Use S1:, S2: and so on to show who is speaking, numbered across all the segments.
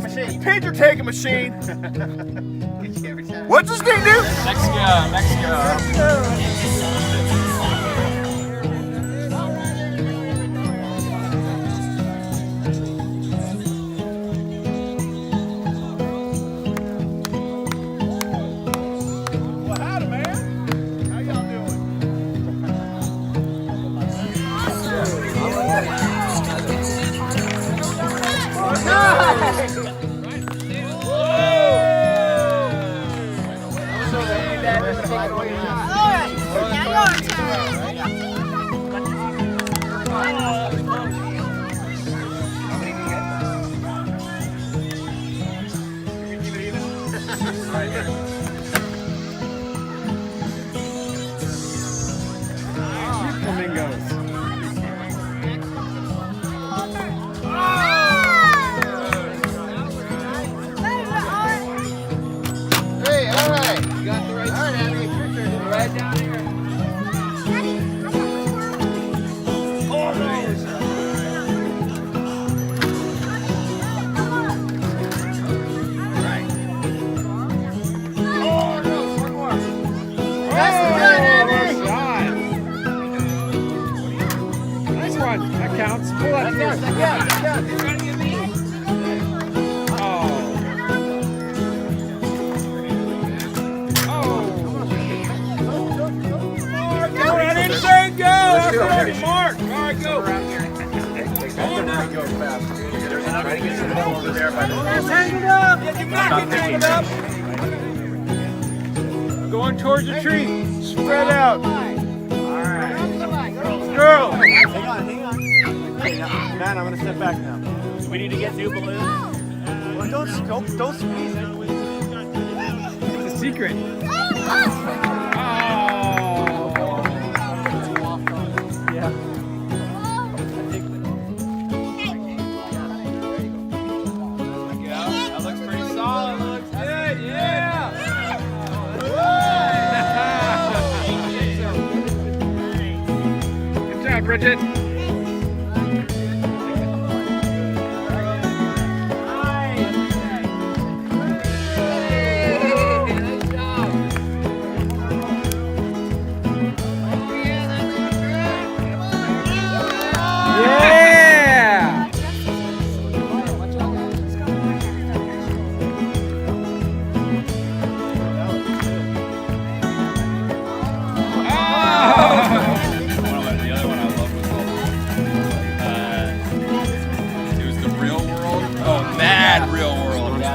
S1: Picture taking machine. What's this thing do?
S2: Mexico.
S1: Well, howdy, man. How y'all
S2: That counts. Pull that through.
S1: Go! I didn't say go! That's already marked. All right, go. Hang it up! Get your back and hang it up! Going towards the tree. Spread out. Girl! Hang on. Hey, man, I'm gonna step back now.
S3: Do we need to get new balloons?
S1: Well, don't squeeze it.
S2: It's a secret. Yeah.
S1: That looks pretty solid. Looks good. Yeah.
S2: Good job, Bridget.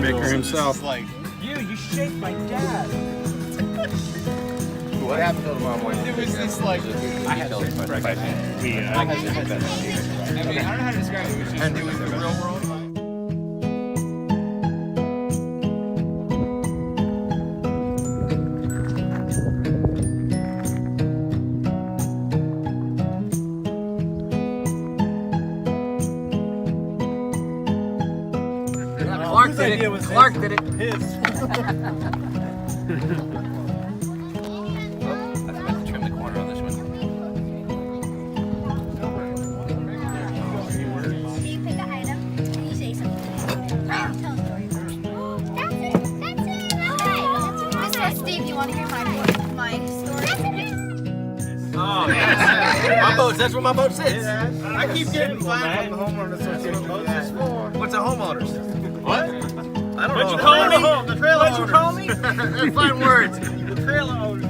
S1: Maker himself.
S3: Like, you shaped my dad.
S1: What happened to the mom?
S3: It was just like, I had to I don't know how to describe it. It was just, it was the real world.
S4: Clark did it.
S1: His.
S3: I forgot to trim the corner on this one.
S5: Do you pick an item and you say something? Tell a story. That's it. Okay. Steve, you want to hear my story?
S1: Oh, yes. My boat. That's where my boat sits. I keep getting fined from the homeowners association. What's a homeowners? What? I don't know.
S3: What'd you call me?
S1: The trailer
S3: What'd you call me?
S1: Fine words.
S3: The trailer owners.